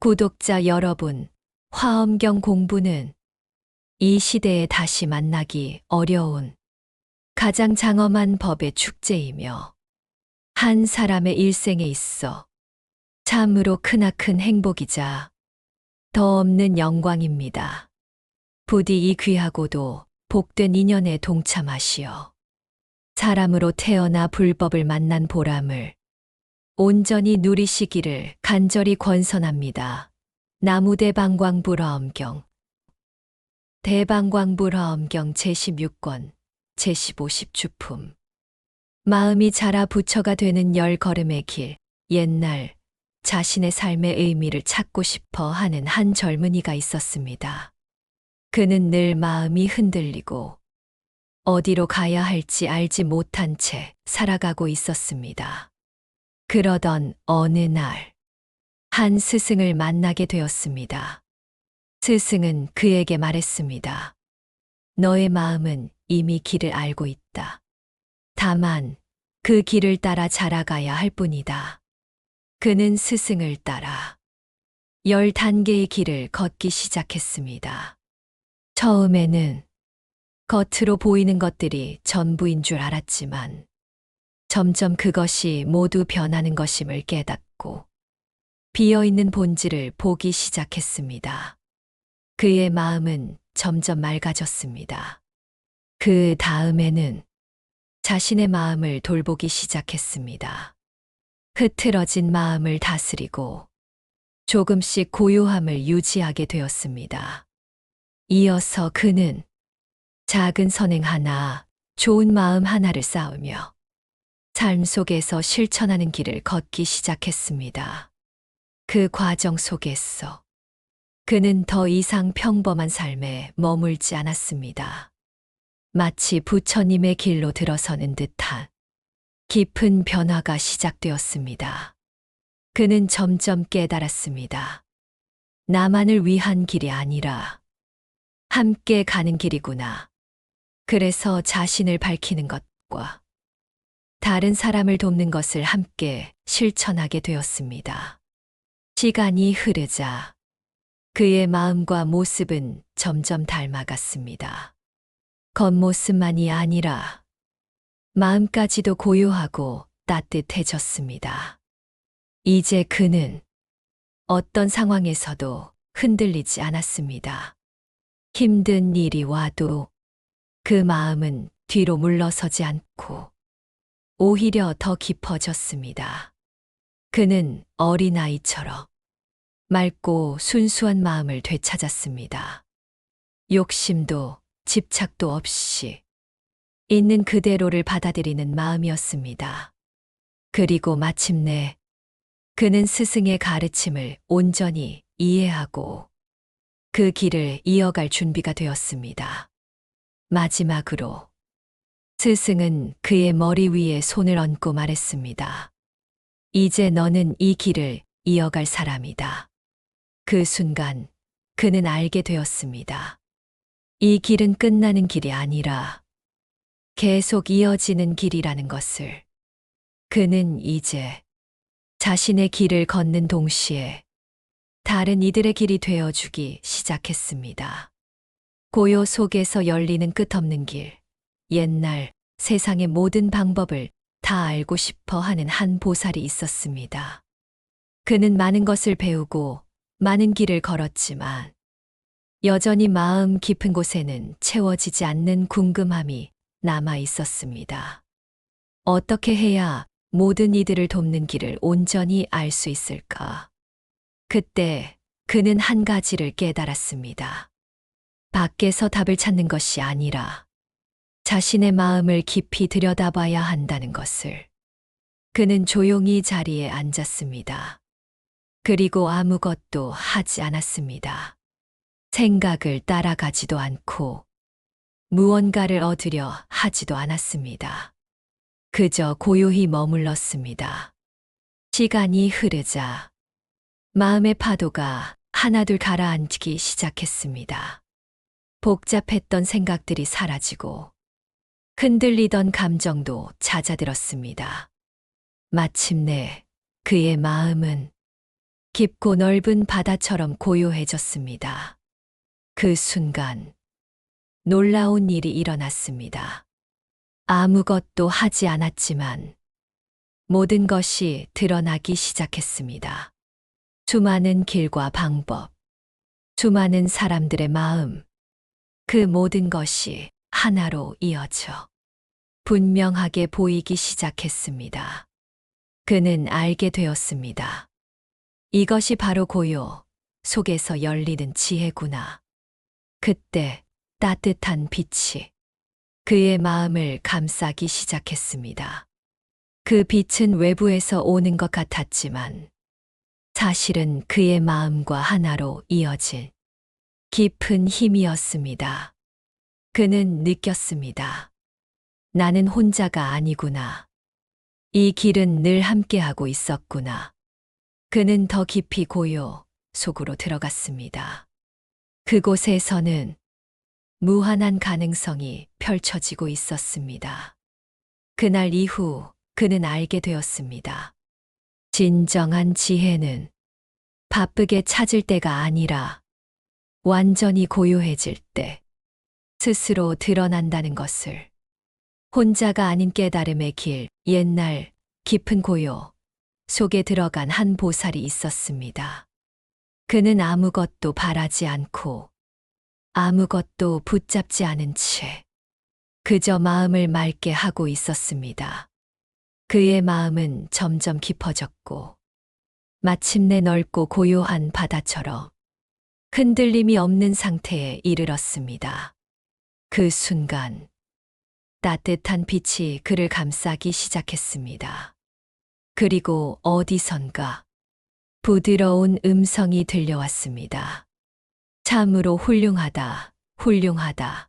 구독자 여러분, 화엄경 공부는 이 시대에 다시 만나기 어려운 가장 장엄한 법의 축제이며 한 사람의 일생에 있어 참으로 크나큰 행복이자 더 없는 영광입니다. 부디 이 귀하고도 복된 인연에 동참하시어 사람으로 태어나 불법을 만난 보람을 온전히 누리시기를 간절히 권선합니다. 나무대방광불화엄경 대방광불화엄경 제16권 제15십 주품 마음이 자라 부처가 되는 10걸음의 길. 옛날 자신의 삶의 의미를 찾고 싶어 하는 한 젊은이가 있었습니다. 그는 늘 마음이 흔들리고 어디로 가야 할지 알지 못한 채 살아가고 있었습니다. 그러던 어느 날, 한 스승을 만나게 되었습니다. 스승은 그에게 말했습니다. 너의 마음은 이미 길을 알고 있다. 다만 그 길을 따라 자라가야 할 뿐이다. 그는 스승을 따라 10단계의 길을 걷기 시작했습니다. 처음에는 겉으로 보이는 것들이 전부인 줄 알았지만 점점 그것이 모두 변하는 것임을 깨닫고 비어있는 본질을 보기 시작했습니다. 그의 마음은 점점 맑아졌습니다. 그 다음에는 자신의 마음을 돌보기 시작했습니다. 흐트러진 마음을 다스리고 조금씩 고요함을 유지하게 되었습니다. 이어서 그는 작은 선행 하나, 좋은 마음 하나를 쌓으며 삶 속에서 실천하는 길을 걷기 시작했습니다. 그 과정 속에서 그는 더 이상 평범한 삶에 머물지 않았습니다. 마치 부처님의 길로 들어서는 듯한 깊은 변화가 시작되었습니다. 그는 점점 깨달았습니다. 나만을 위한 길이 아니라 함께 가는 길이구나. 그래서 자신을 밝히는 것과 다른 사람을 돕는 것을 함께 실천하게 되었습니다. 시간이 흐르자 그의 마음과 모습은 점점 닮아갔습니다. 겉모습만이 아니라 마음까지도 고요하고 따뜻해졌습니다. 이제 그는 어떤 상황에서도 흔들리지 않았습니다. 힘든 일이 와도 그 마음은 뒤로 물러서지 않고 오히려 더 깊어졌습니다. 그는 어린아이처럼 맑고 순수한 마음을 되찾았습니다. 욕심도 집착도 없이 있는 그대로를 받아들이는 마음이었습니다. 그리고 마침내 그는 스승의 가르침을 온전히 이해하고 그 길을 이어갈 준비가 되었습니다. 마지막으로 스승은 그의 머리 위에 손을 얹고 말했습니다. 이제 너는 이 길을 이어갈 사람이다. 그 순간 그는 알게 되었습니다. 이 길은 끝나는 길이 아니라 계속 이어지는 길이라는 것을. 그는 이제 자신의 길을 걷는 동시에 다른 이들의 길이 되어주기 시작했습니다. 고요 속에서 열리는 끝없는 길. 옛날 세상의 모든 방법을 다 알고 싶어 하는 한 보살이 있었습니다. 그는 많은 것을 배우고 많은 길을 걸었지만 여전히 마음 깊은 곳에는 채워지지 않는 궁금함이 남아 있었습니다. 어떻게 해야 모든 이들을 돕는 길을 온전히 알 수 있을까? 그때 그는 한 가지를 깨달았습니다. 밖에서 답을 찾는 것이 아니라 자신의 마음을 깊이 들여다봐야 한다는 것을. 그는 조용히 자리에 앉았습니다. 그리고 아무것도 하지 않았습니다. 생각을 따라가지도 않고 무언가를 얻으려 하지도 않았습니다. 그저 고요히 머물렀습니다. 시간이 흐르자 마음의 파도가 하나둘 가라앉기 시작했습니다. 복잡했던 생각들이 사라지고 흔들리던 감정도 잦아들었습니다. 마침내 그의 마음은 깊고 넓은 바다처럼 고요해졌습니다. 그 순간 놀라운 일이 일어났습니다. 아무것도 하지 않았지만 모든 것이 드러나기 시작했습니다. 수많은 길과 방법, 수많은 사람들의 마음, 그 모든 것이 하나로 이어져 분명하게 보이기 시작했습니다. 그는 알게 되었습니다. 이것이 바로 고요 속에서 열리는 지혜구나. 그때 따뜻한 빛이 그의 마음을 감싸기 시작했습니다. 그 빛은 외부에서 오는 것 같았지만 사실은 그의 마음과 하나로 이어진 깊은 힘이었습니다. 그는 느꼈습니다. 나는 혼자가 아니구나. 이 길은 늘 함께하고 있었구나. 그는 더 깊이 고요 속으로 들어갔습니다. 그곳에서는 무한한 가능성이 펼쳐지고 있었습니다. 그날 이후 그는 알게 되었습니다. 진정한 지혜는 바쁘게 찾을 때가 아니라 완전히 고요해질 때 스스로 드러난다는 것을. 혼자가 아닌 깨달음의 길, 옛날 깊은 고요 속에 들어간 한 보살이 있었습니다. 그는 아무것도 바라지 않고 아무것도 붙잡지 않은 채 그저 마음을 맑게 하고 있었습니다. 그의 마음은 점점 깊어졌고 마침내 넓고 고요한 바다처럼 흔들림이 없는 상태에 이르렀습니다. 그 순간 따뜻한 빛이 그를 감싸기 시작했습니다. 그리고 어디선가 부드러운 음성이 들려왔습니다. 참으로 훌륭하다, 훌륭하다.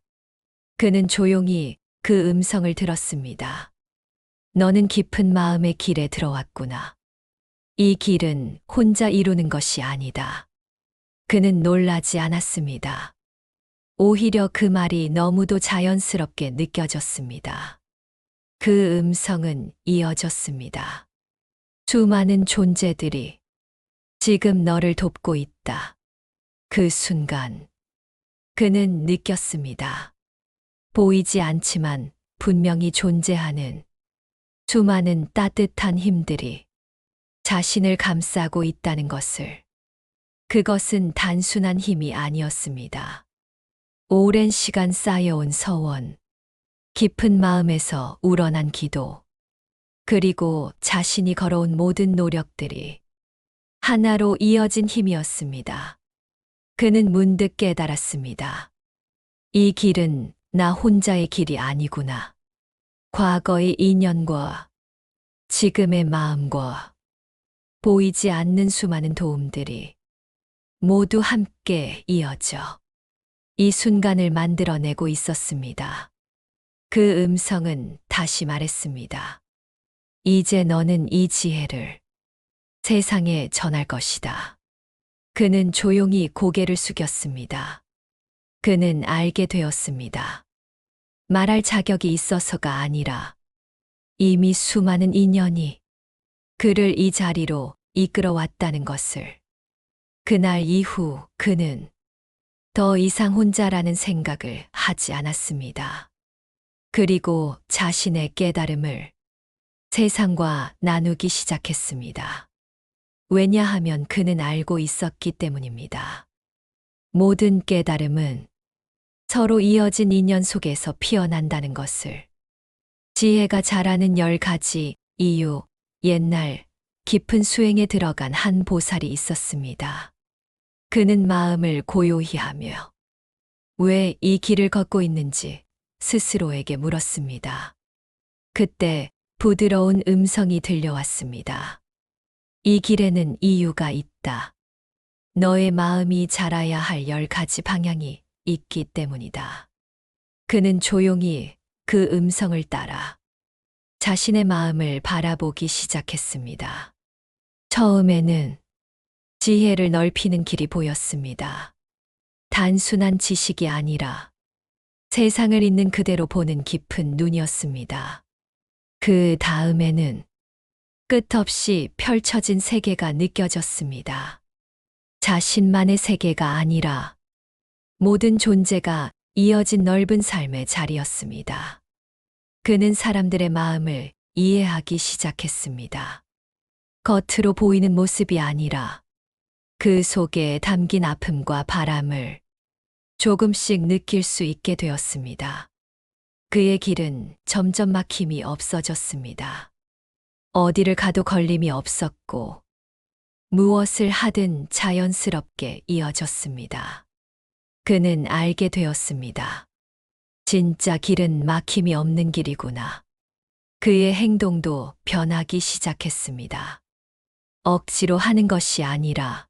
그는 조용히 그 음성을 들었습니다. 너는 깊은 마음의 길에 들어왔구나. 이 길은 혼자 이루는 것이 아니다. 그는 놀라지 않았습니다. 오히려 그 말이 너무도 자연스럽게 느껴졌습니다. 그 음성은 이어졌습니다. 수많은 존재들이 지금 너를 돕고 있다. 그 순간 그는 느꼈습니다. 보이지 않지만 분명히 존재하는 수많은 따뜻한 힘들이 자신을 감싸고 있다는 것을. 그것은 단순한 힘이 아니었습니다. 오랜 시간 쌓여온 서원, 깊은 마음에서 우러난 기도, 그리고 자신이 걸어온 모든 노력들이 하나로 이어진 힘이었습니다. 그는 문득 깨달았습니다. 이 길은 나 혼자의 길이 아니구나. 과거의 인연과 지금의 마음과 보이지 않는 수많은 도움들이 모두 함께 이어져 이 순간을 만들어내고 있었습니다. 그 음성은 다시 말했습니다. 이제 너는 이 지혜를 세상에 전할 것이다. 그는 조용히 고개를 숙였습니다. 그는 알게 되었습니다. 말할 자격이 있어서가 아니라 이미 수많은 인연이 그를 이 자리로 이끌어왔다는 것을. 그날 이후 그는 더 이상 혼자라는 생각을 하지 않았습니다. 그리고 자신의 깨달음을 세상과 나누기 시작했습니다. 왜냐하면 그는 알고 있었기 때문입니다. 모든 깨달음은 서로 이어진 인연 속에서 피어난다는 것을. 지혜가 자라는 10가지 이유, 옛날 깊은 수행에 들어간 한 보살이 있었습니다. 그는 마음을 고요히 하며 왜 이 길을 걷고 있는지 스스로에게 물었습니다. 그때 부드러운 음성이 들려왔습니다. 이 길에는 이유가 있다. 너의 마음이 자라야 할 10가지 방향이 있기 때문이다. 그는 조용히 그 음성을 따라 자신의 마음을 바라보기 시작했습니다. 처음에는 지혜를 넓히는 길이 보였습니다. 단순한 지식이 아니라 세상을 있는 그대로 보는 깊은 눈이었습니다. 그 다음에는 끝없이 펼쳐진 세계가 느껴졌습니다. 자신만의 세계가 아니라 모든 존재가 이어진 넓은 삶의 자리였습니다. 그는 사람들의 마음을 이해하기 시작했습니다. 겉으로 보이는 모습이 아니라 그 속에 담긴 아픔과 바람을 조금씩 느낄 수 있게 되었습니다. 그의 길은 점점 막힘이 없어졌습니다. 어디를 가도 걸림이 없었고 무엇을 하든 자연스럽게 이어졌습니다. 그는 알게 되었습니다. 진짜 길은 막힘이 없는 길이구나. 그의 행동도 변하기 시작했습니다. 억지로 하는 것이 아니라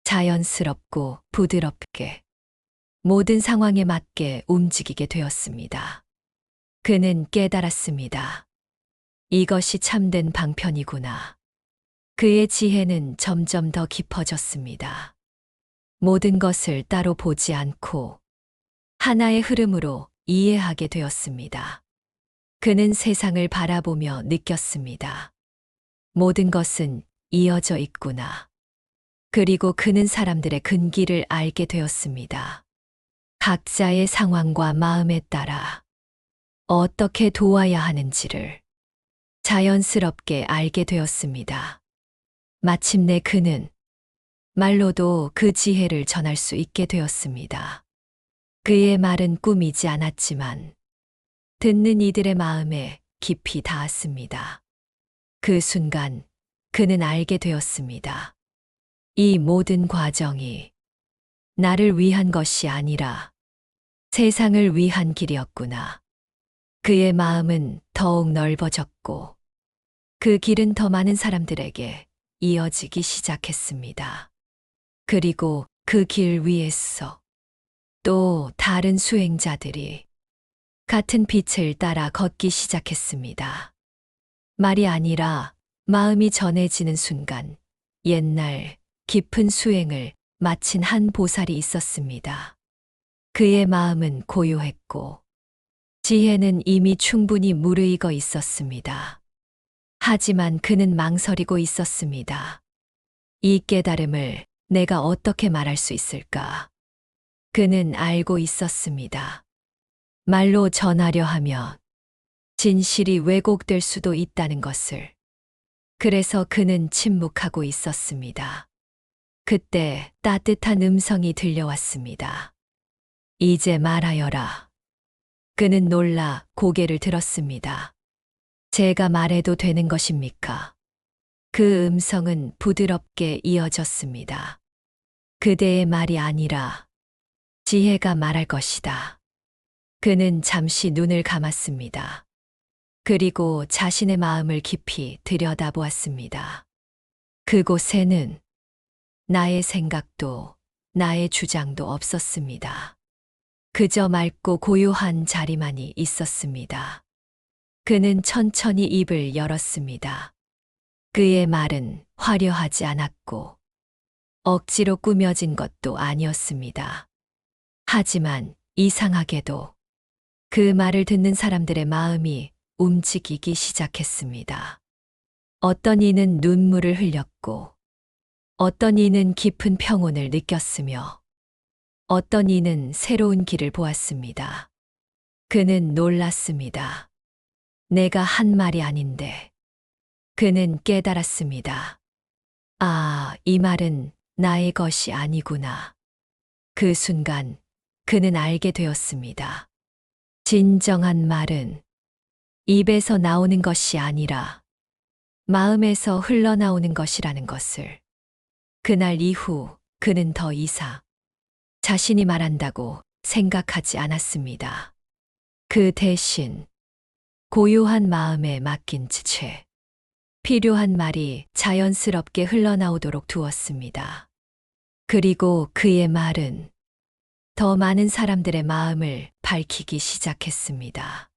자연스럽고 부드럽게 모든 상황에 맞게 움직이게 되었습니다. 그는 깨달았습니다. 이것이 참된 방편이구나. 그의 지혜는 점점 더 깊어졌습니다. 모든 것을 따로 보지 않고 하나의 흐름으로 이해하게 되었습니다. 그는 세상을 바라보며 느꼈습니다. 모든 것은 이어져 있구나. 그리고 그는 사람들의 근기를 알게 되었습니다. 각자의 상황과 마음에 따라 어떻게 도와야 하는지를 자연스럽게 알게 되었습니다. 마침내 그는 말로도 그 지혜를 전할 수 있게 되었습니다. 그의 말은 꾸미지 않았지만 듣는 이들의 마음에 깊이 닿았습니다. 그 순간 그는 알게 되었습니다. 이 모든 과정이 나를 위한 것이 아니라 세상을 위한 길이었구나. 그의 마음은 더욱 넓어졌고 그 길은 더 많은 사람들에게 이어지기 시작했습니다. 그리고 그 길 위에서 또 다른 수행자들이 같은 빛을 따라 걷기 시작했습니다. 말이 아니라 마음이 전해지는 순간 옛날 깊은 수행을 마친 한 보살이 있었습니다. 그의 마음은 고요했고 지혜는 이미 충분히 무르익어 있었습니다. 하지만 그는 망설이고 있었습니다. 이 깨달음을 내가 어떻게 말할 수 있을까? 그는 알고 있었습니다. 말로 전하려 하면 진실이 왜곡될 수도 있다는 것을. 그래서 그는 침묵하고 있었습니다. 그때 따뜻한 음성이 들려왔습니다. 이제 말하여라. 그는 놀라 고개를 들었습니다. 제가 말해도 되는 것입니까? 그 음성은 부드럽게 이어졌습니다. 그대의 말이 아니라 지혜가 말할 것이다. 그는 잠시 눈을 감았습니다. 그리고 자신의 마음을 깊이 들여다보았습니다. 그곳에는 나의 생각도 나의 주장도 없었습니다. 그저 맑고 고요한 자리만이 있었습니다. 그는 천천히 입을 열었습니다. 그의 말은 화려하지 않았고 억지로 꾸며진 것도 아니었습니다. 하지만 이상하게도 그 말을 듣는 사람들의 마음이 움직이기 시작했습니다. 어떤 이는 눈물을 흘렸고, 어떤 이는 깊은 평온을 느꼈으며, 어떤 이는 새로운 길을 보았습니다. 그는 놀랐습니다. 내가 한 말이 아닌데. 그는 깨달았습니다. 아, 이 말은 나의 것이 아니구나. 그 순간 그는 알게 되었습니다. 진정한 말은 입에서 나오는 것이 아니라 마음에서 흘러나오는 것이라는 것을. 그날 이후 그는 더 이상 자신이 말한다고 생각하지 않았습니다. 그 대신 고요한 마음에 맡긴 채 필요한 말이 자연스럽게 흘러나오도록 두었습니다. 그리고 그의 말은 더 많은 사람들의 마음을 밝히기 시작했습니다.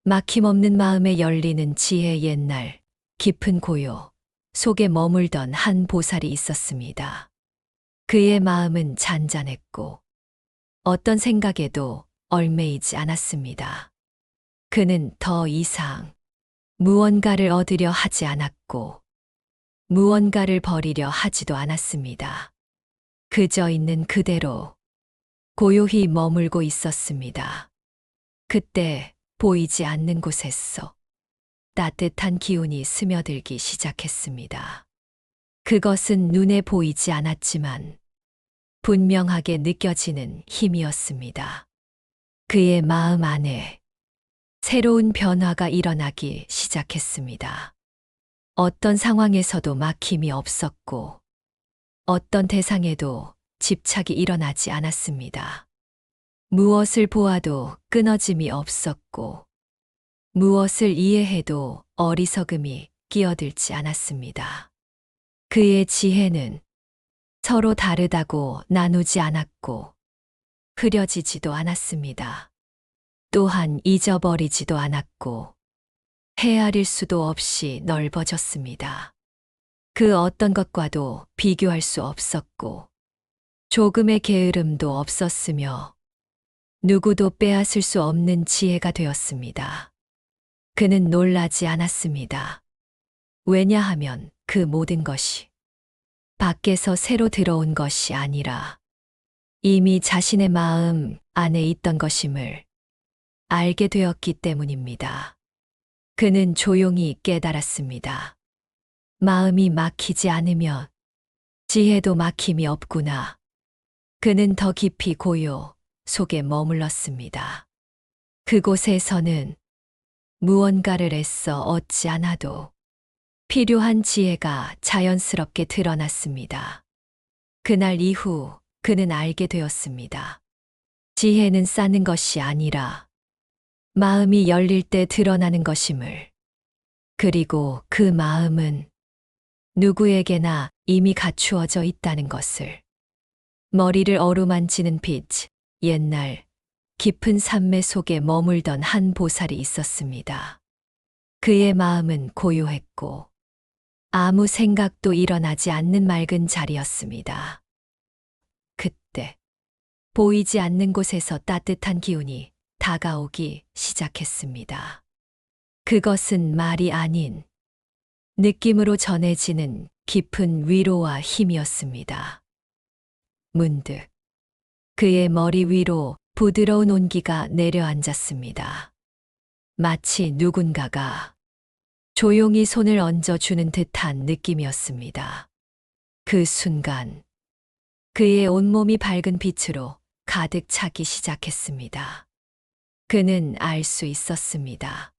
막힘없는 마음에 열리는 지혜 옛날 깊은 고요 속에 머물던 한 보살이 있었습니다. 그의 마음은 잔잔했고 어떤 생각에도 얽매이지 않았습니다. 그는 더 이상 무언가를 얻으려 하지 않았고 무언가를 버리려 하지도 않았습니다. 그저 있는 그대로 고요히 머물고 있었습니다. 그때 보이지 않는 곳에서 따뜻한 기운이 스며들기 시작했습니다. 그것은 눈에 보이지 않았지만 분명하게 느껴지는 힘이었습니다. 그의 마음 안에 새로운 변화가 일어나기 시작했습니다. 어떤 상황에서도 막힘이 없었고, 어떤 대상에도 집착이 일어나지 않았습니다. 무엇을 보아도 끊어짐이 없었고, 무엇을 이해해도 어리석음이 끼어들지 않았습니다. 그의 지혜는 서로 다르다고 나누지 않았고, 흐려지지도 않았습니다. 또한 잊어버리지도 않았고, 헤아릴 수도 없이 넓어졌습니다. 그 어떤 것과도 비교할 수 없었고, 조금의 게으름도 없었으며, 누구도 빼앗을 수 없는 지혜가 되었습니다. 그는 놀라지 않았습니다. 왜냐하면 그 모든 것이 밖에서 새로 들어온 것이 아니라 이미 자신의 마음 안에 있던 것임을 알게 되었기 때문입니다. 그는 조용히 깨달았습니다. 마음이 막히지 않으면 지혜도 막힘이 없구나. 그는 더 깊이 고요 속에 머물렀습니다. 그곳에서는 무언가를 애써 얻지 않아도 필요한 지혜가 자연스럽게 드러났습니다. 그날 이후 그는 알게 되었습니다. 지혜는 쌓는 것이 아니라 마음이 열릴 때 드러나는 것임을. 그리고 그 마음은 누구에게나 이미 갖추어져 있다는 것을. 머리를 어루만지는 빛, 옛날 깊은 산매 속에 머물던 한 보살이 있었습니다. 그의 마음은 고요했고 아무 생각도 일어나지 않는 맑은 자리였습니다. 그때 보이지 않는 곳에서 따뜻한 기운이 다가오기 시작했습니다. 그것은 말이 아닌 느낌으로 전해지는 깊은 위로와 힘이었습니다. 문득 그의 머리 위로 부드러운 온기가 내려앉았습니다. 마치 누군가가 조용히 손을 얹어주는 듯한 느낌이었습니다. 그 순간 그의 온몸이 밝은 빛으로 가득 차기 시작했습니다. 그는 알 수 있었습니다.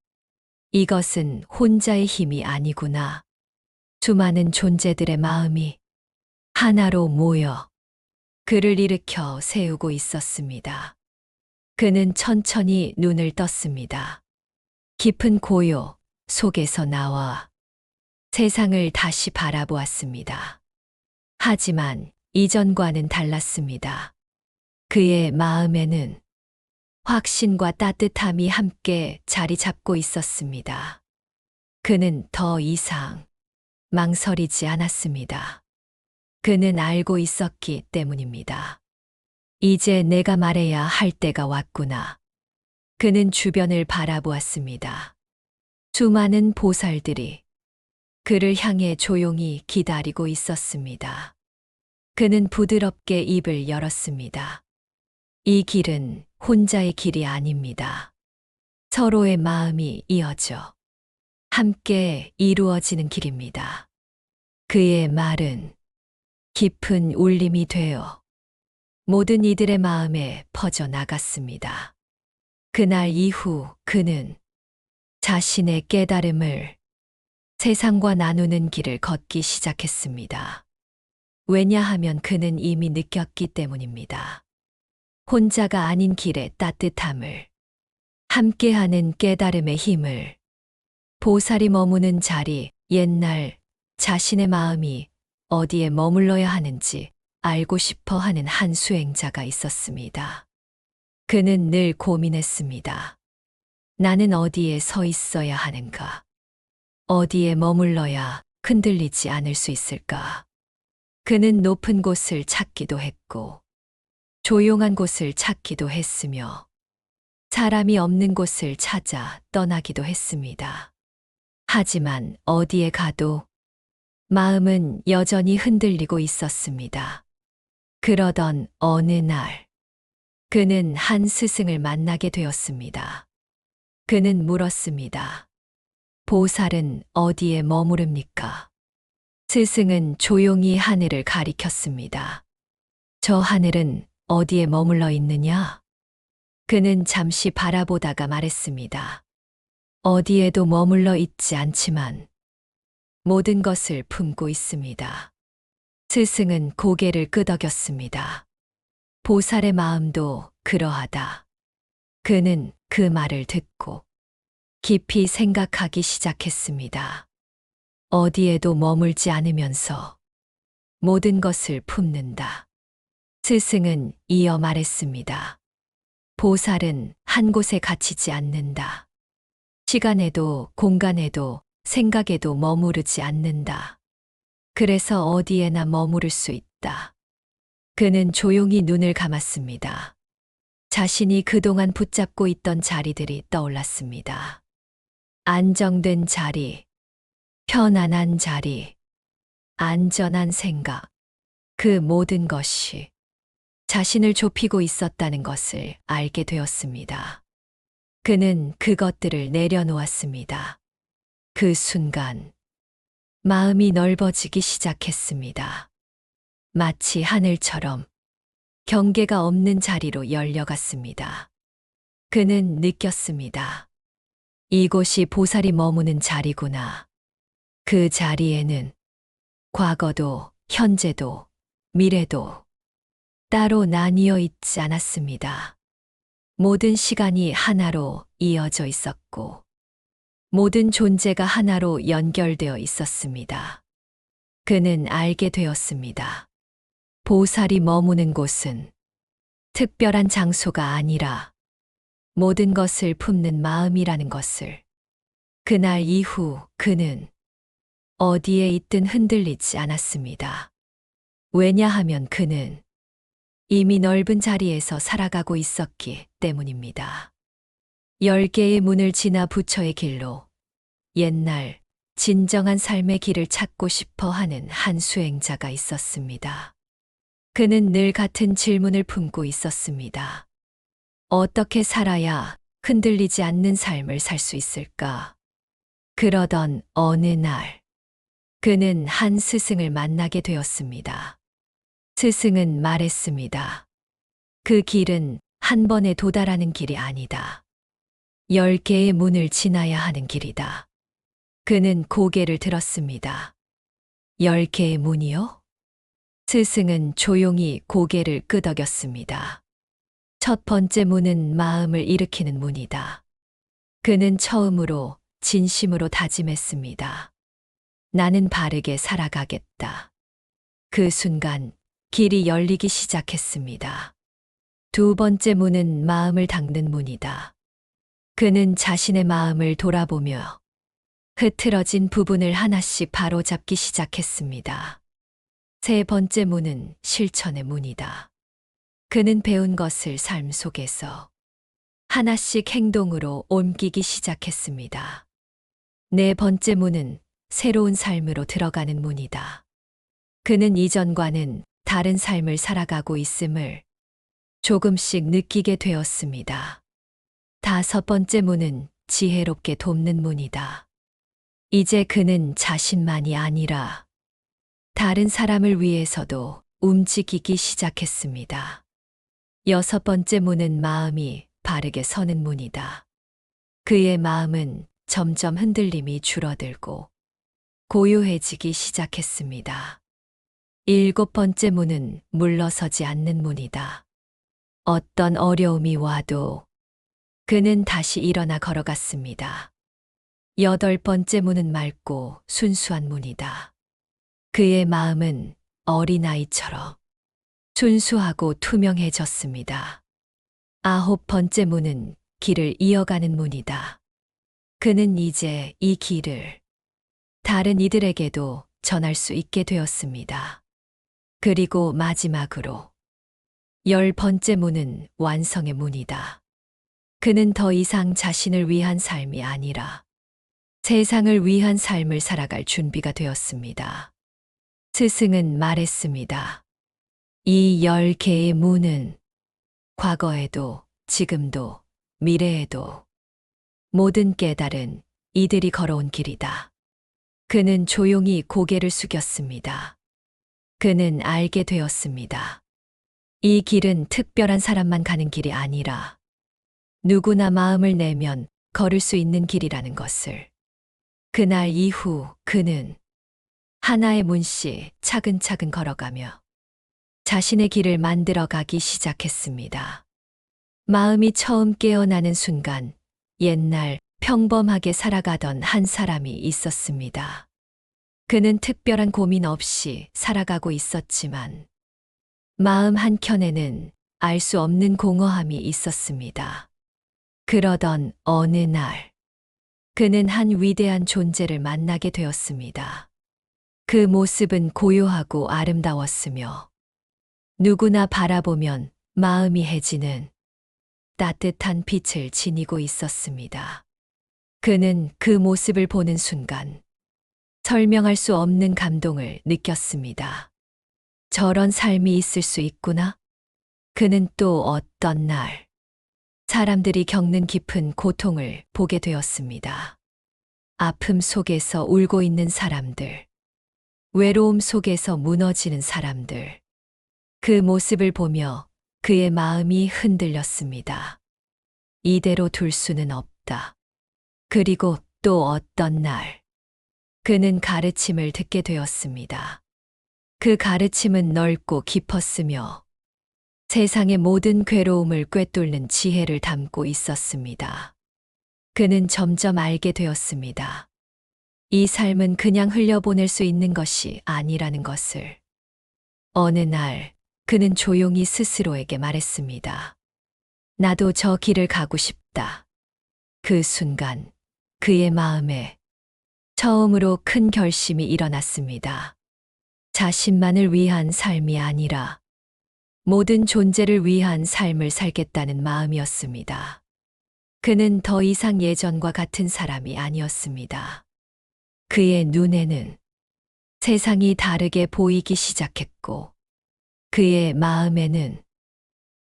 이것은 혼자의 힘이 아니구나. 수많은 존재들의 마음이 하나로 모여 그를 일으켜 세우고 있었습니다. 그는 천천히 눈을 떴습니다. 깊은 고요 속에서 나와 세상을 다시 바라보았습니다. 하지만 이전과는 달랐습니다. 그의 마음에는 확신과 따뜻함이 함께 자리 잡고 있었습니다. 그는 더 이상 망설이지 않았습니다. 그는 알고 있었기 때문입니다. 이제 내가 말해야 할 때가 왔구나. 그는 주변을 바라보았습니다. 수많은 보살들이 그를 향해 조용히 기다리고 있었습니다. 그는 부드럽게 입을 열었습니다. 이 길은 혼자의 길이 아닙니다. 서로의 마음이 이어져 함께 이루어지는 길입니다. 그의 말은 깊은 울림이 되어 모든 이들의 마음에 퍼져나갔습니다. 그날 이후 그는 자신의 깨달음을 세상과 나누는 길을 걷기 시작했습니다. 왜냐하면 그는 이미 느꼈기 때문입니다. 혼자가 아닌 길의 따뜻함을, 함께하는 깨달음의 힘을, 보살이 머무는 자리, 옛날 자신의 마음이 어디에 머물러야 하는지 알고 싶어 하는 한 수행자가 있었습니다. 그는 늘 고민했습니다. 나는 어디에 서 있어야 하는가? 어디에 머물러야 흔들리지 않을 수 있을까? 그는 높은 곳을 찾기도 했고, 조용한 곳을 찾기도 했으며, 사람이 없는 곳을 찾아 떠나기도 했습니다. 하지만 어디에 가도 마음은 여전히 흔들리고 있었습니다. 그러던 어느 날, 그는 한 스승을 만나게 되었습니다. 그는 물었습니다. 보살은 어디에 머무릅니까? 스승은 조용히 하늘을 가리켰습니다. 저 하늘은 어디에 머물러 있느냐? 그는 잠시 바라보다가 말했습니다. 어디에도 머물러 있지 않지만 모든 것을 품고 있습니다. 스승은 고개를 끄덕였습니다. 보살의 마음도 그러하다. 그는 그 말을 듣고 깊이 생각하기 시작했습니다. 어디에도 머물지 않으면서 모든 것을 품는다. 스승은 이어 말했습니다. 보살은 한 곳에 갇히지 않는다. 시간에도 공간에도 생각에도 머무르지 않는다. 그래서 어디에나 머무를 수 있다. 그는 조용히 눈을 감았습니다. 자신이 그동안 붙잡고 있던 자리들이 떠올랐습니다. 안정된 자리, 편안한 자리, 안전한 생각, 그 모든 것이 자신을 좁히고 있었다는 것을 알게 되었습니다. 그는 그것들을 내려놓았습니다. 그 순간, 마음이 넓어지기 시작했습니다. 마치 하늘처럼 경계가 없는 자리로 열려갔습니다. 그는 느꼈습니다. 이곳이 보살이 머무는 자리구나. 그 자리에는 과거도, 현재도, 미래도 따로 나뉘어 있지 않았습니다. 모든 시간이 하나로 이어져 있었고, 모든 존재가 하나로 연결되어 있었습니다. 그는 알게 되었습니다. 보살이 머무는 곳은 특별한 장소가 아니라 모든 것을 품는 마음이라는 것을. 그날 이후 그는 어디에 있든 흔들리지 않았습니다. 왜냐하면 그는 이미 넓은 자리에서 살아가고 있었기 때문입니다. 10개의 문을 지나 부처의 길로 옛날 진정한 삶의 길을 찾고 싶어 하는 한 수행자가 있었습니다. 그는 늘 같은 질문을 품고 있었습니다. 어떻게 살아야 흔들리지 않는 삶을 살 수 있을까? 그러던 어느 날, 그는 한 스승을 만나게 되었습니다. 스승은 말했습니다. 그 길은 한 번에 도달하는 길이 아니다. 10개의 문을 지나야 하는 길이다. 그는 고개를 들었습니다. 10개의 문이요? 스승은 조용히 고개를 끄덕였습니다. 첫 번째 문은 마음을 일으키는 문이다. 그는 처음으로 진심으로 다짐했습니다. 나는 바르게 살아가겠다. 그 순간 길이 열리기 시작했습니다. 두 번째 문은 마음을 닦는 문이다. 그는 자신의 마음을 돌아보며 흐트러진 부분을 하나씩 바로잡기 시작했습니다. 세 번째 문은 실천의 문이다. 그는 배운 것을 삶 속에서 하나씩 행동으로 옮기기 시작했습니다. 네 번째 문은 새로운 삶으로 들어가는 문이다. 그는 이전과는 다른 삶을 살아가고 있음을 조금씩 느끼게 되었습니다. 다섯 번째 문은 지혜롭게 돕는 문이다. 이제 그는 자신만이 아니라 다른 사람을 위해서도 움직이기 시작했습니다. 여섯 번째 문은 마음이 바르게 서는 문이다. 그의 마음은 점점 흔들림이 줄어들고 고요해지기 시작했습니다. 일곱 번째 문은 물러서지 않는 문이다. 어떤 어려움이 와도 그는 다시 일어나 걸어갔습니다. 여덟 번째 문은 맑고 순수한 문이다. 그의 마음은 어린아이처럼 순수하고 투명해졌습니다. 아홉 번째 문은 길을 이어가는 문이다. 그는 이제 이 길을 다른 이들에게도 전할 수 있게 되었습니다. 그리고 마지막으로 열 번째 문은 완성의 문이다. 그는 더 이상 자신을 위한 삶이 아니라 세상을 위한 삶을 살아갈 준비가 되었습니다. 스승은 말했습니다. 이 10개의 문은 과거에도, 지금도, 미래에도 모든 깨달은 이들이 걸어온 길이다. 그는 조용히 고개를 숙였습니다. 그는 알게 되었습니다. 이 길은 특별한 사람만 가는 길이 아니라 누구나 마음을 내면 걸을 수 있는 길이라는 것을. 그날 이후 그는 하나의 문씩 차근차근 걸어가며 자신의 길을 만들어 가기 시작했습니다. 마음이 처음 깨어나는 순간 옛날 평범하게 살아가던 한 사람이 있었습니다. 그는 특별한 고민 없이 살아가고 있었지만 마음 한켠에는 알 수 없는 공허함이 있었습니다. 그러던 어느 날 그는 한 위대한 존재를 만나게 되었습니다. 그 모습은 고요하고 아름다웠으며 누구나 바라보면 마음이 해지는 따뜻한 빛을 지니고 있었습니다. 그는 그 모습을 보는 순간 설명할 수 없는 감동을 느꼈습니다. 저런 삶이 있을 수 있구나. 그는 또 어떤 날 사람들이 겪는 깊은 고통을 보게 되었습니다. 아픔 속에서 울고 있는 사람들, 외로움 속에서 무너지는 사람들. 그 모습을 보며 그의 마음이 흔들렸습니다. 이대로 둘 수는 없다. 그리고 또 어떤 날, 그는 가르침을 듣게 되었습니다. 그 가르침은 넓고 깊었으며 세상의 모든 괴로움을 꿰뚫는 지혜를 담고 있었습니다. 그는 점점 알게 되었습니다. 이 삶은 그냥 흘려보낼 수 있는 것이 아니라는 것을. 어느 날, 그는 조용히 스스로에게 말했습니다. 나도 저 길을 가고 싶다. 그 순간, 그의 마음에 처음으로 큰 결심이 일어났습니다. 자신만을 위한 삶이 아니라 모든 존재를 위한 삶을 살겠다는 마음이었습니다. 그는 더 이상 예전과 같은 사람이 아니었습니다. 그의 눈에는 세상이 다르게 보이기 시작했고 그의 마음에는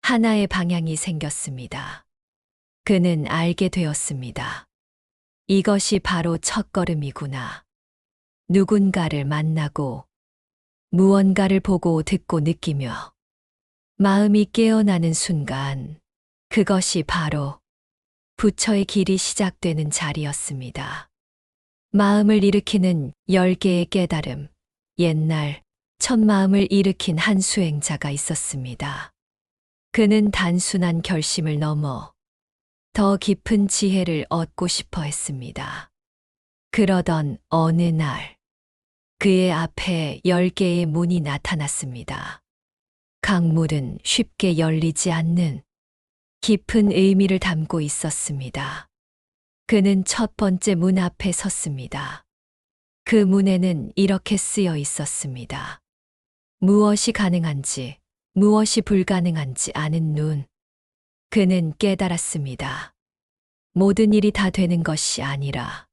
하나의 방향이 생겼습니다. 그는 알게 되었습니다. 이것이 바로 첫걸음이구나. 누군가를 만나고 무언가를 보고 듣고 느끼며 마음이 깨어나는 순간 그것이 바로 부처의 길이 시작되는 자리였습니다. 마음을 일으키는 10개의 깨달음, 옛날 첫 마음을 일으킨 한 수행자가 있었습니다. 그는 단순한 결심을 넘어 더 깊은 지혜를 얻고 싶어 했습니다. 그러던 어느 날, 그의 앞에 10개의 문이 나타났습니다. 각 문은 쉽게 열리지 않는 깊은 의미를 담고 있었습니다. 그는 첫 번째 문 앞에 섰습니다. 그 문에는 이렇게 쓰여 있었습니다. 무엇이 가능한지, 무엇이 불가능한지 아는 눈. 그는 깨달았습니다. 모든 일이 다 되는 것이 아니라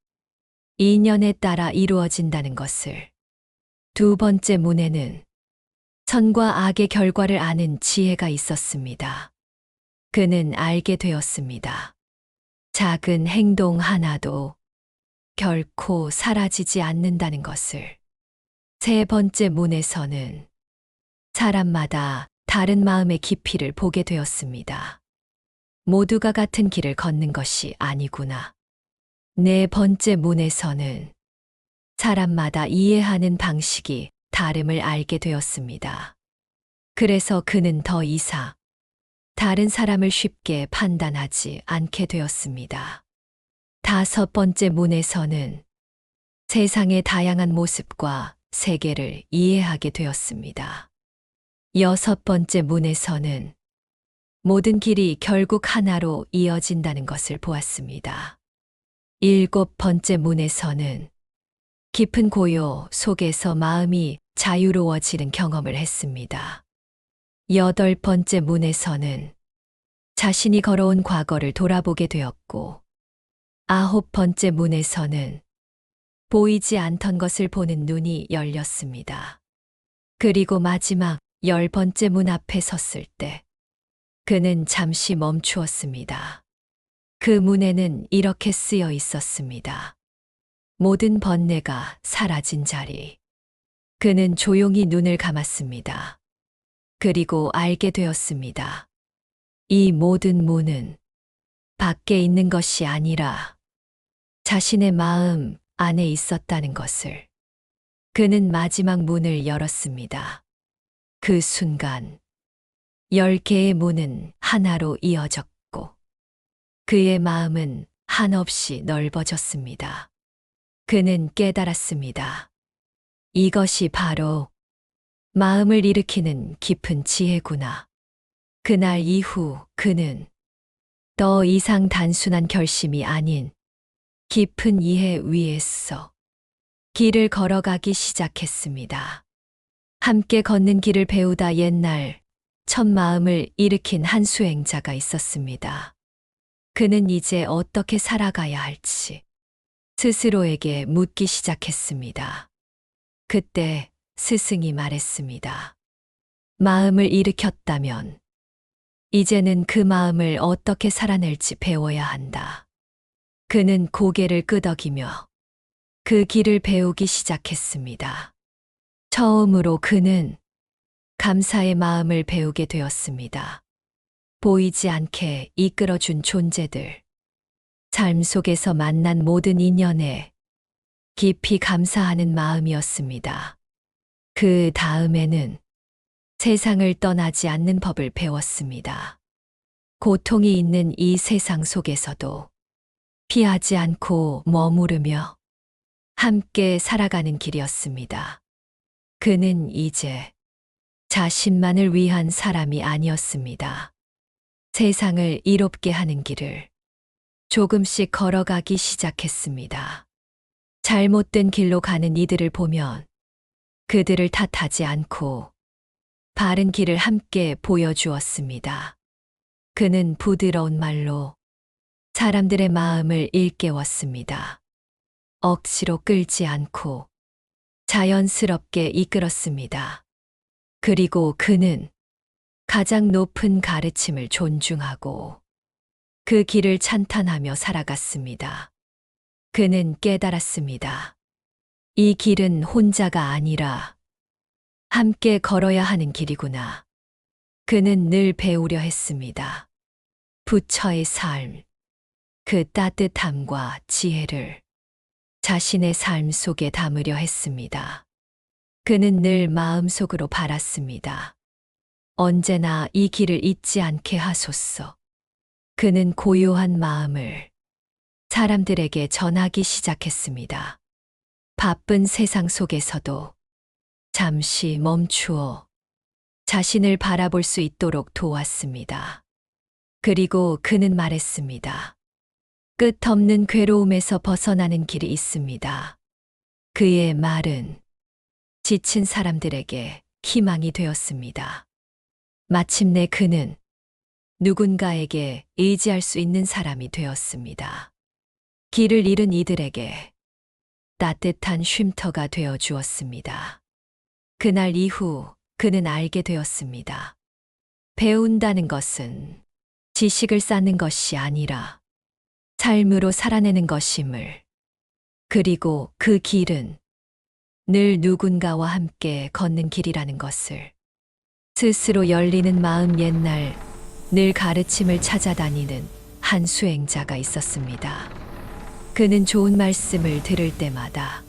인연에 따라 이루어진다는 것을. 두 번째 문에는 선과 악의 결과를 아는 지혜가 있었습니다. 그는 알게 되었습니다. 작은 행동 하나도 결코 사라지지 않는다는 것을. 세 번째 문에서는 사람마다 다른 마음의 깊이를 보게 되었습니다. 모두가 같은 길을 걷는 것이 아니구나. 네 번째 문에서는 사람마다 이해하는 방식이 다름을 알게 되었습니다. 그래서 그는 더 이상 다른 사람을 쉽게 판단하지 않게 되었습니다. 다섯 번째 문에서는 세상의 다양한 모습과 세계를 이해하게 되었습니다. 여섯 번째 문에서는 모든 길이 결국 하나로 이어진다는 것을 보았습니다. 일곱 번째 문에서는 깊은 고요 속에서 마음이 자유로워지는 경험을 했습니다. 여덟 번째 문에서는 자신이 걸어온 과거를 돌아보게 되었고, 아홉 번째 문에서는 보이지 않던 것을 보는 눈이 열렸습니다. 그리고 마지막 10번째 문 앞에 섰을 때 그는 잠시 멈추었습니다. 그 문에는 이렇게 쓰여 있었습니다. 모든 번뇌가 사라진 자리. 그는 조용히 눈을 감았습니다. 그리고 알게 되었습니다. 이 모든 문은 밖에 있는 것이 아니라 자신의 마음 안에 있었다는 것을. 그는 마지막 문을 열었습니다. 그 순간 10개의 문은 하나로 이어졌고 그의 마음은 한없이 넓어졌습니다. 그는 깨달았습니다. 이것이 바로 마음을 일으키는 깊은 지혜구나. 그날 이후 그는 더 이상 단순한 결심이 아닌 깊은 이해 위에서 길을 걸어가기 시작했습니다. 함께 걷는 길을 배우다 옛날 첫 마음을 일으킨 한 수행자가 있었습니다. 그는 이제 어떻게 살아가야 할지 스스로에게 묻기 시작했습니다. 그때 스승이 말했습니다. 마음을 일으켰다면 이제는 그 마음을 어떻게 살아낼지 배워야 한다. 그는 고개를 끄덕이며 그 길을 배우기 시작했습니다. 처음으로 그는 감사의 마음을 배우게 되었습니다. 보이지 않게 이끌어준 존재들, 삶 속에서 만난 모든 인연에 깊이 감사하는 마음이었습니다. 그 다음에는 세상을 떠나지 않는 법을 배웠습니다. 고통이 있는 이 세상 속에서도 피하지 않고 머무르며 함께 살아가는 길이었습니다. 그는 이제 자신만을 위한 사람이 아니었습니다. 세상을 이롭게 하는 길을 조금씩 걸어가기 시작했습니다. 잘못된 길로 가는 이들을 보면 그들을 탓하지 않고 바른 길을 함께 보여주었습니다. 그는 부드러운 말로 사람들의 마음을 일깨웠습니다. 억지로 끌지 않고 자연스럽게 이끌었습니다. 그리고 그는 가장 높은 가르침을 존중하고 그 길을 찬탄하며 살아갔습니다. 그는 깨달았습니다. 이 길은 혼자가 아니라 함께 걸어야 하는 길이구나. 그는 늘 배우려 했습니다. 부처의 삶, 그 따뜻함과 지혜를 자신의 삶 속에 담으려 했습니다. 그는 늘 마음속으로 바랐습니다. 언제나 이 길을 잊지 않게 하소서. 그는 고요한 마음을 사람들에게 전하기 시작했습니다. 바쁜 세상 속에서도 잠시 멈추어 자신을 바라볼 수 있도록 도왔습니다. 그리고 그는 말했습니다. 끝없는 괴로움에서 벗어나는 길이 있습니다. 그의 말은 지친 사람들에게 희망이 되었습니다. 마침내 그는 누군가에게 의지할 수 있는 사람이 되었습니다. 길을 잃은 이들에게 따뜻한 쉼터가 되어 주었습니다. 그날 이후 그는 알게 되었습니다. 배운다는 것은 지식을 쌓는 것이 아니라 삶으로 살아내는 것임을. 그리고 그 길은 늘 누군가와 함께 걷는 길이라는 것을. 스스로 열리는 마음. 옛날 늘 가르침을 찾아다니는 한 수행자가 있었습니다. 그는 좋은 말씀을 들을 때마다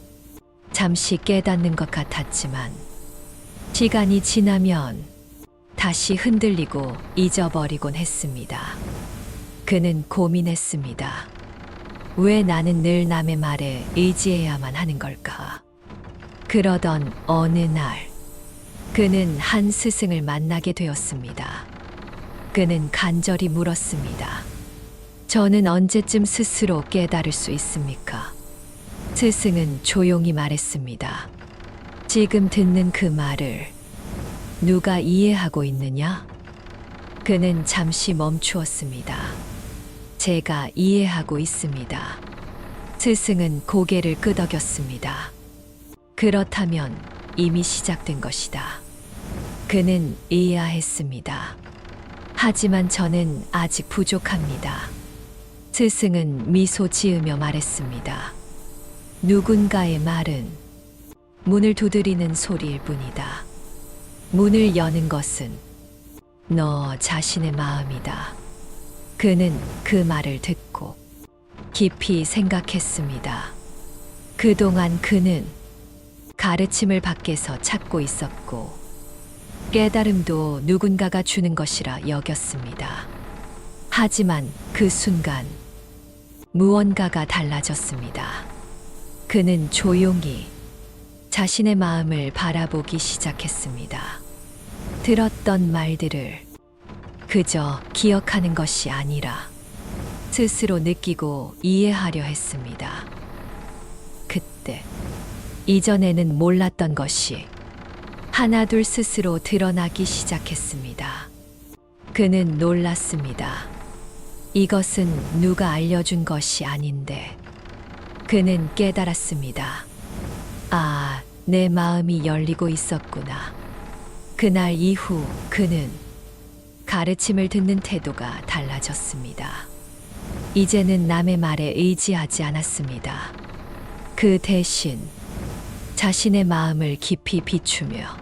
잠시 깨닫는 것 같았지만 시간이 지나면 다시 흔들리고 잊어버리곤 했습니다. 그는 고민했습니다. 왜 나는 늘 남의 말에 의지해야만 하는 걸까? 그러던 어느 날 그는 한 스승을 만나게 되었습니다. 그는 간절히 물었습니다. 저는 언제쯤 스스로 깨달을 수 있습니까? 스승은 조용히 말했습니다. 지금 듣는 그 말을 누가 이해하고 있느냐? 그는 잠시 멈추었습니다. 제가 이해하고 있습니다. 스승은 고개를 끄덕였습니다. 그렇다면 이미 시작된 것이다. 그는 의아했습니다. 하지만 저는 아직 부족합니다. 스승은 미소 지으며 말했습니다. 누군가의 말은 문을 두드리는 소리일 뿐이다. 문을 여는 것은 너 자신의 마음이다. 그는 그 말을 듣고 깊이 생각했습니다. 그동안 그는 가르침을 밖에서 찾고 있었고 깨달음도 누군가가 주는 것이라 여겼습니다. 하지만 그 순간 무언가가 달라졌습니다. 그는 조용히 자신의 마음을 바라보기 시작했습니다. 들었던 말들을 그저 기억하는 것이 아니라 스스로 느끼고 이해하려 했습니다. 그때 이전에는 몰랐던 것이 하나둘 스스로 드러나기 시작했습니다. 그는 놀랐습니다. 이것은 누가 알려준 것이 아닌데 그는 깨달았습니다. 아, 내 마음이 열리고 있었구나. 그날 이후 그는 가르침을 듣는 태도가 달라졌습니다. 이제는 남의 말에 의지하지 않았습니다. 그 대신 자신의 마음을 깊이 비추며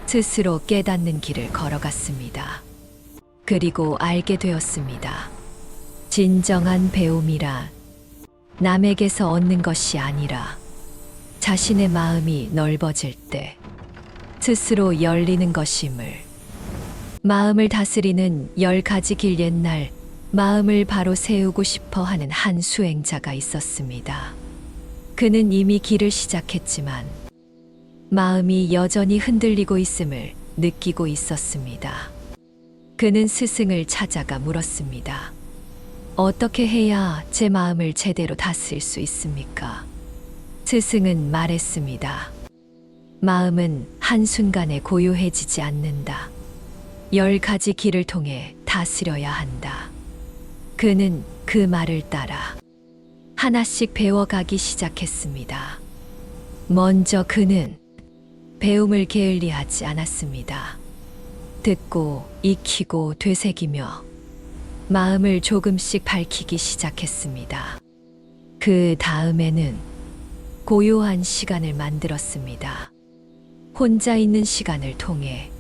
스스로 깨닫는 길을 걸어갔습니다. 그리고 알게 되었습니다. 진정한 배움이란 남에게서 얻는 것이 아니라 자신의 마음이 넓어질 때 스스로 열리는 것임을. 마음을 다스리는 10가지 길. 옛날 마음을 바로 세우고 싶어 하는 한 수행자가 있었습니다. 그는 이미 길을 시작했지만 마음이 여전히 흔들리고 있음을 느끼고 있었습니다. 그는 스승을 찾아가 물었습니다. 어떻게 해야 제 마음을 제대로 다스릴 수 있습니까? 스승은 말했습니다. 마음은 한순간에 고요해지지 않는다. 10가지 길을 통해 다스려야 한다. 그는 그 말을 따라 하나씩 배워가기 시작했습니다. 먼저 그는 배움을 게을리하지 않았습니다. 듣고 익히고 되새기며 마음을 조금씩 밝히기 시작했습니다. 그 다음에는 고요한 시간을 만들었습니다. 혼자 있는 시간을 통해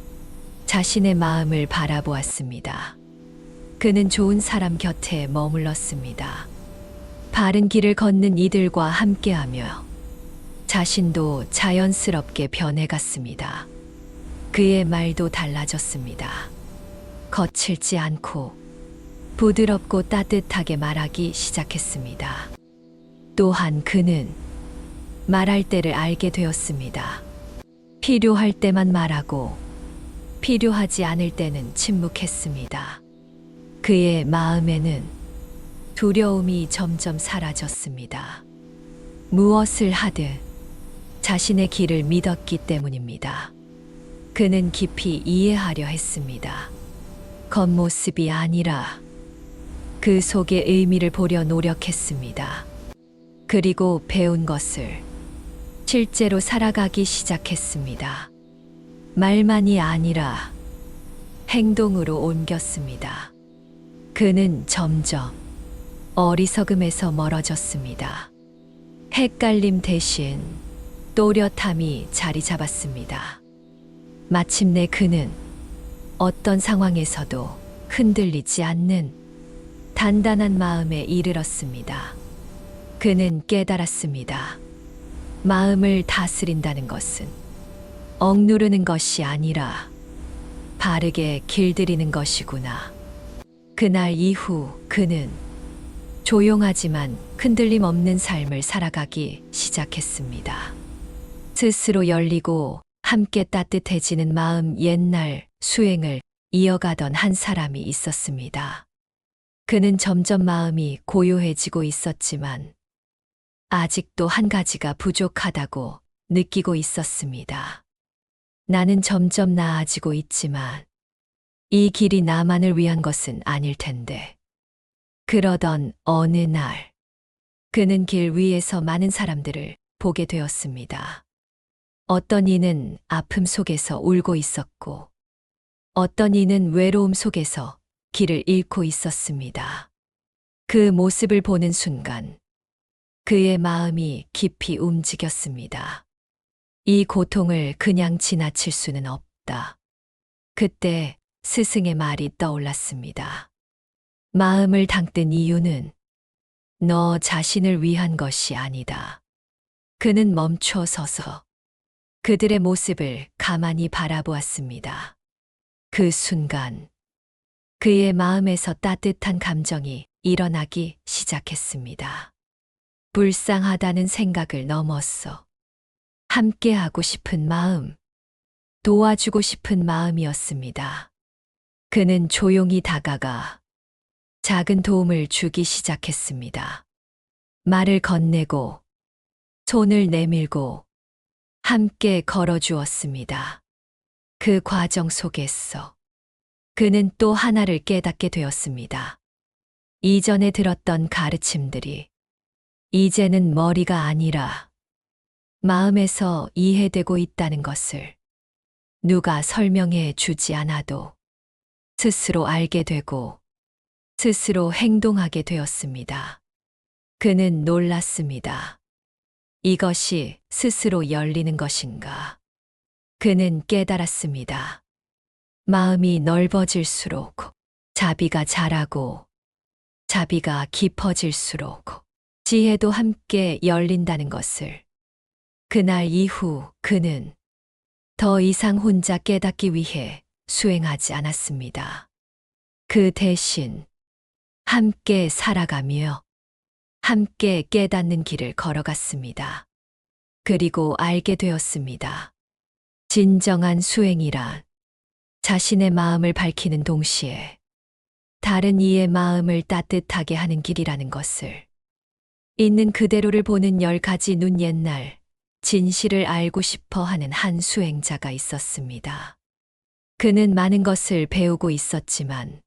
자신의 마음을 바라보았습니다. 그는 좋은 사람 곁에 머물렀습니다. 바른 길을 걷는 이들과 함께하며 자신도 자연스럽게 변해갔습니다. 그의 말도 달라졌습니다. 거칠지 않고 부드럽고 따뜻하게 말하기 시작했습니다. 또한 그는 말할 때를 알게 되었습니다. 필요할 때만 말하고 필요하지 않을 때는 침묵했습니다. 그의 마음에는 두려움이 점점 사라졌습니다. 무엇을 하든 자신의 길을 믿었기 때문입니다. 그는 깊이 이해하려 했습니다. 겉모습이 아니라 그 속의 의미를 보려 노력했습니다. 그리고 배운 것을 실제로 살아가기 시작했습니다. 말만이 아니라 행동으로 옮겼습니다. 그는 점점 어리석음에서 멀어졌습니다. 헷갈림 대신 또렷함이 자리 잡았습니다. 마침내 그는 어떤 상황에서도 흔들리지 않는 단단한 마음에 이르렀습니다. 그는 깨달았습니다. 마음을 다스린다는 것은 억누르는 것이 아니라 바르게 길들이는 것이구나. 그날 이후 그는 조용하지만 흔들림 없는 삶을 살아가기 시작했습니다. 스스로 열리고 함께 따뜻해지는 마음. 옛날 수행을 이어가던 한 사람이 있었습니다. 그는 점점 마음이 고요해지고 있었지만 아직도 한 가지가 부족하다고 느끼고 있었습니다. 나는 점점 나아지고 있지만 이 길이 나만을 위한 것은 아닐 텐데. 그러던 어느 날 그는 길 위에서 많은 사람들을 보게 되었습니다. 어떤 이는 아픔 속에서 울고 있었고, 어떤 이는 외로움 속에서 길을 잃고 있었습니다. 그 모습을 보는 순간 그의 마음이 깊이 움직였습니다. 이 고통을 그냥 지나칠 수는 없다. 그때 스승의 말이 떠올랐습니다. 마음을 당뜬 이유는 너 자신을 위한 것이 아니다. 그는 멈춰 서서 그들의 모습을 가만히 바라보았습니다. 그 순간 그의 마음에서 따뜻한 감정이 일어나기 시작했습니다. 불쌍하다는 생각을 넘었어 함께하고 싶은 마음, 도와주고 싶은 마음이었습니다. 그는 조용히 다가가 작은 도움을 주기 시작했습니다. 말을 건네고 손을 내밀고 함께 걸어주었습니다. 그 과정 속에서 그는 또 하나를 깨닫게 되었습니다. 이전에 들었던 가르침들이 이제는 머리가 아니라 마음에서 이해되고 있다는 것을 누가 설명해 주지 않아도 스스로 알게 되고 스스로 행동하게 되었습니다. 그는 놀랐습니다. 이것이 스스로 열리는 것인가? 그는 깨달았습니다. 마음이 넓어질수록 자비가 자라고 자비가 깊어질수록 지혜도 함께 열린다는 것을. 그날 이후 그는 더 이상 혼자 깨닫기 위해 수행하지 않았습니다. 그 대신 함께 살아가며 함께 깨닫는 길을 걸어갔습니다. 그리고 알게 되었습니다. 진정한 수행이란 자신의 마음을 밝히는 동시에 다른 이의 마음을 따뜻하게 하는 길이라는 것을. 있는 그대로를 보는 10가지 눈. 옛날 진실을 알고 싶어 하는 한 수행자가 있었습니다. 그는 많은 것을 배우고 있었지만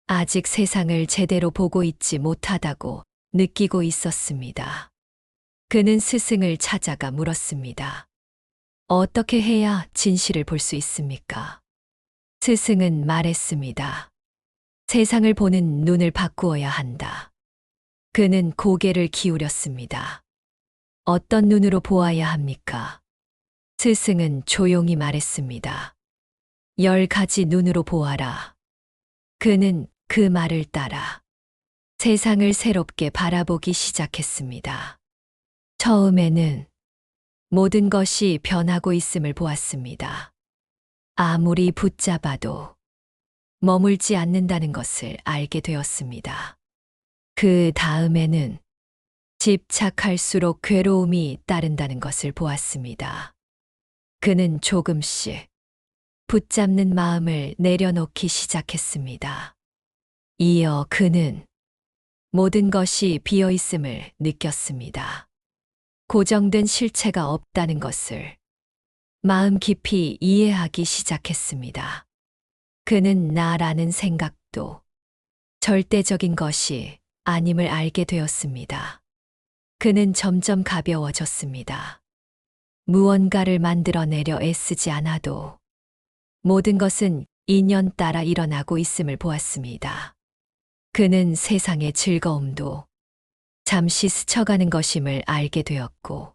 아직 세상을 제대로 보고 있지 못하다고 느끼고 있었습니다. 그는 스승을 찾아가 물었습니다. 어떻게 해야 진실을 볼 수 있습니까? 스승은 말했습니다. 세상을 보는 눈을 바꾸어야 한다. 그는 고개를 기울였습니다. 어떤 눈으로 보아야 합니까? 스승은 조용히 말했습니다. 10가지 눈으로 보아라. 그는 그 말을 따라 세상을 새롭게 바라보기 시작했습니다. 처음에는 모든 것이 변하고 있음을 보았습니다. 아무리 붙잡아도 머물지 않는다는 것을 알게 되었습니다. 그 다음에는 집착할수록 괴로움이 따른다는 것을 보았습니다. 그는 조금씩 붙잡는 마음을 내려놓기 시작했습니다. 이어 그는 모든 것이 비어 있음을 느꼈습니다. 고정된 실체가 없다는 것을 마음 깊이 이해하기 시작했습니다. 그는 나라는 생각도 절대적인 것이 아님을 알게 되었습니다. 그는 점점 가벼워졌습니다. 무언가를 만들어내려 애쓰지 않아도 모든 것은 인연 따라 일어나고 있음을 보았습니다. 그는 세상의 즐거움도 잠시 스쳐가는 것임을 알게 되었고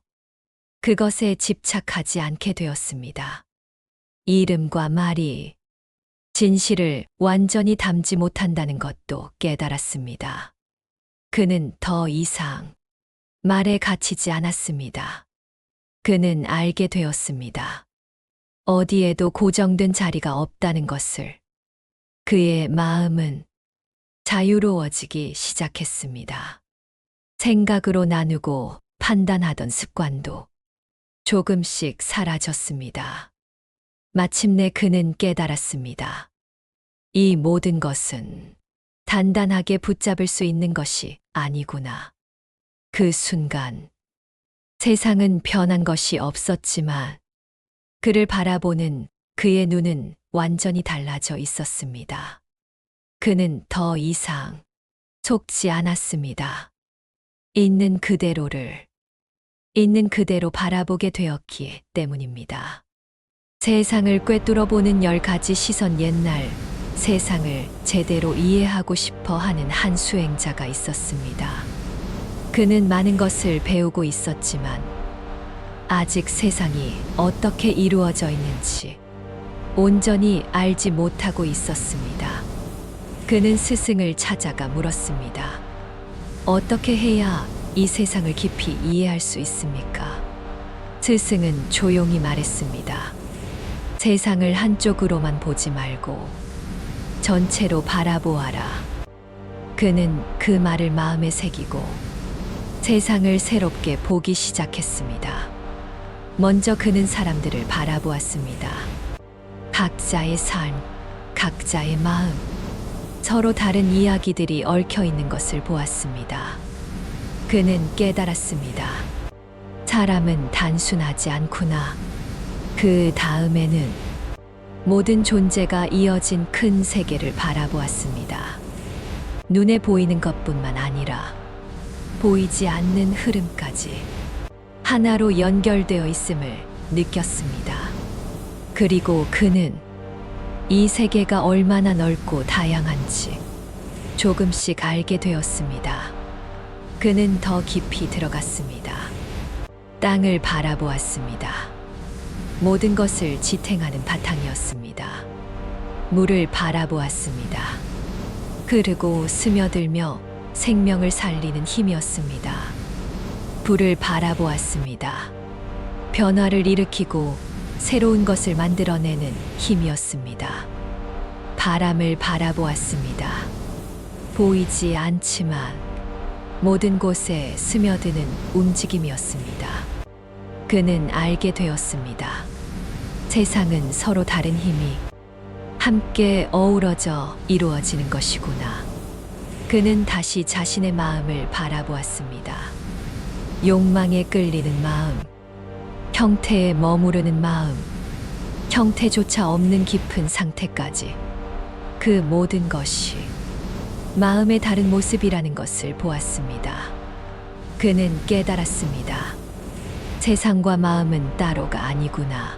그것에 집착하지 않게 되었습니다. 이름과 말이 진실을 완전히 담지 못한다는 것도 깨달았습니다. 그는 더 이상 말에 갇히지 않았습니다. 그는 알게 되었습니다. 어디에도 고정된 자리가 없다는 것을. 그의 마음은 자유로워지기 시작했습니다. 생각으로 나누고 판단하던 습관도 조금씩 사라졌습니다. 마침내 그는 깨달았습니다. 이 모든 것은 단단하게 붙잡을 수 있는 것이 아니구나. 그 순간 세상은 변한 것이 없었지만 그를 바라보는 그의 눈은 완전히 달라져 있었습니다. 그는 더 이상 속지 않았습니다. 있는 그대로를 있는 그대로 바라보게 되었기 때문입니다. 세상을 꿰뚫어 보는 10가지 시선. 옛날 세상을 제대로 이해하고 싶어 하는 한 수행자가 있었습니다. 그는 많은 것을 배우고 있었지만 아직 세상이 어떻게 이루어져 있는지 온전히 알지 못하고 있었습니다. 그는 스승을 찾아가 물었습니다. 어떻게 해야 이 세상을 깊이 이해할 수 있습니까? 스승은 조용히 말했습니다. 세상을 한쪽으로만 보지 말고 전체로 바라보아라. 그는 그 말을 마음에 새기고 세상을 새롭게 보기 시작했습니다. 먼저 그는 사람들을 바라보았습니다. 각자의 삶, 각자의 마음, 서로 다른 이야기들이 얽혀 있는 것을 보았습니다. 그는 깨달았습니다. 사람은 단순하지 않구나. 그 다음에는 모든 존재가 이어진 큰 세계를 바라보았습니다. 눈에 보이는 것뿐만 아니라 보이지 않는 흐름까지 하나로 연결되어 있음을 느꼈습니다. 그리고 그는 이 세계가 얼마나 넓고 다양한지 조금씩 알게 되었습니다. 그는 더 깊이 들어갔습니다. 땅을 바라보았습니다. 모든 것을 지탱하는 바탕이었습니다. 물을 바라보았습니다. 흐르고 스며들며 생명을 살리는 힘이었습니다. 불을 바라보았습니다. 변화를 일으키고 새로운 것을 만들어내는 힘이었습니다. 바람을 바라보았습니다. 보이지 않지만 모든 곳에 스며드는 움직임이었습니다. 그는 알게 되었습니다. 세상은 서로 다른 힘이 함께 어우러져 이루어지는 것이구나. 그는 다시 자신의 마음을 바라보았습니다. 욕망에 끌리는 마음, 형태에 머무르는 마음, 형태조차 없는 깊은 상태까지 그 모든 것이 마음의 다른 모습이라는 것을 보았습니다. 그는 깨달았습니다. 세상과 마음은 따로가 아니구나.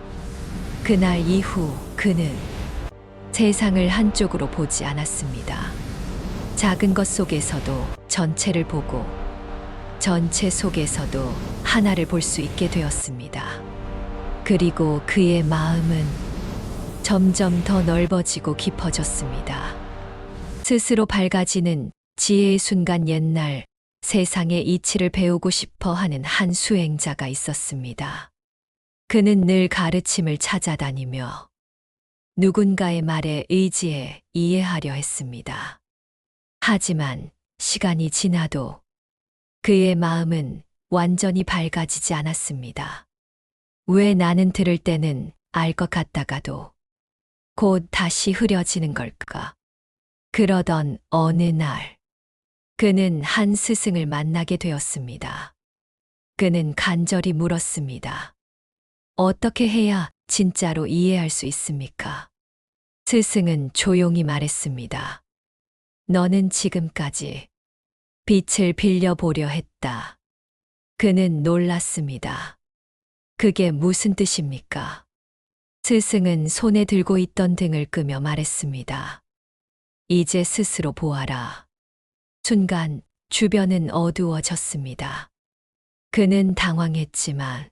그날 이후 그는 세상을 한쪽으로 보지 않았습니다. 작은 것 속에서도 전체를 보고 전체 속에서도 하나를 볼 수 있게 되었습니다. 그리고 그의 마음은 점점 더 넓어지고 깊어졌습니다. 스스로 밝아지는 지혜의 순간. 옛날 세상의 이치를 배우고 싶어 하는 한 수행자가 있었습니다. 그는 늘 가르침을 찾아다니며 누군가의 말에 의지해 이해하려 했습니다. 하지만 시간이 지나도 그의 마음은 완전히 밝아지지 않았습니다. 왜 나는 들을 때는 알 것 같다가도 곧 다시 흐려지는 걸까? 그러던 어느 날, 그는 한 스승을 만나게 되었습니다. 그는 간절히 물었습니다. 어떻게 해야 진짜로 이해할 수 있습니까? 스승은 조용히 말했습니다. 너는 지금까지 빛을 빌려보려 했다. 그는 놀랐습니다. 그게 무슨 뜻입니까? 스승은 손에 들고 있던 등을 끄며 말했습니다. 이제 스스로 보아라. 순간 주변은 어두워졌습니다. 그는 당황했지만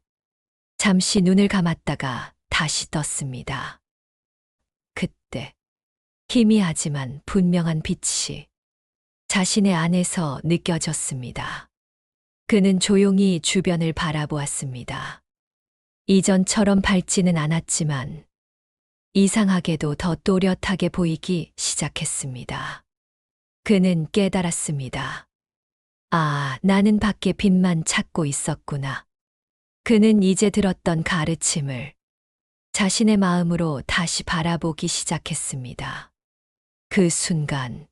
잠시 눈을 감았다가 다시 떴습니다. 그때 희미하지만 분명한 빛이 자신의 안에서 느껴졌습니다. 그는 조용히 주변을 바라보았습니다. 이전처럼 밝지는 않았지만 이상하게도 더 또렷하게 보이기 시작했습니다. 그는 깨달았습니다. 아, 나는 밖에 빛만 찾고 있었구나. 그는 이제 들었던 가르침을 자신의 마음으로 다시 바라보기 시작했습니다. 그 순간,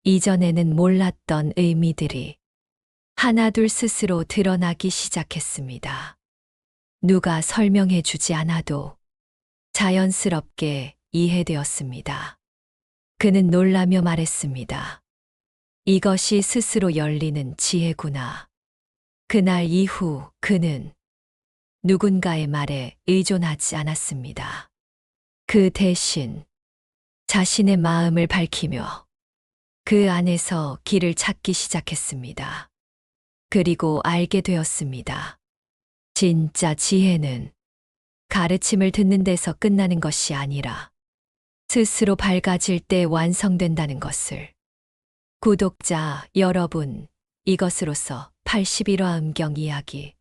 이전에는 몰랐던 의미들이 하나둘 스스로 드러나기 시작했습니다. 누가 설명해 주지 않아도 자연스럽게 이해되었습니다. 그는 놀라며 말했습니다. 이것이 스스로 열리는 지혜구나. 그날 이후 그는 누군가의 말에 의존하지 않았습니다. 그 대신 자신의 마음을 밝히며 그 안에서 길을 찾기 시작했습니다. 그리고 알게 되었습니다. 진짜 지혜는 가르침을 듣는 데서 끝나는 것이 아니라 스스로 밝아질 때 완성된다는 것을. 구독자 여러분, 이것으로서 81화 음경 이야기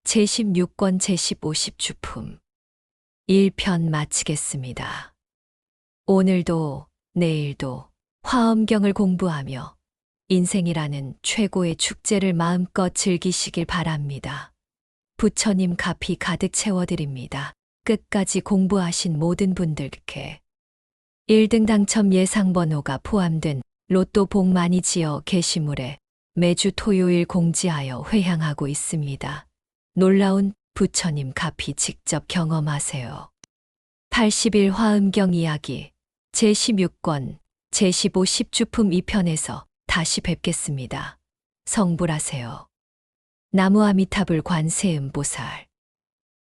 제16권 제15십 주품 1편 마치겠습니다. 오늘도 내일도 화엄경을 공부하며 인생이라는 최고의 축제를 마음껏 즐기시길 바랍니다. 부처님 가피 가득 채워드립니다. 끝까지 공부하신 모든 분들께 1등 당첨 예상번호가 포함된 로또 복 많이 지어 게시물에 매주 토요일 공지하여 회향하고 있습니다. 놀라운 부처님 가피 직접 경험하세요. 80일 화음경 이야기 제16권 제15십 주품 2편에서 다시 뵙겠습니다. 성불하세요. 나무 아미타불 관세음보살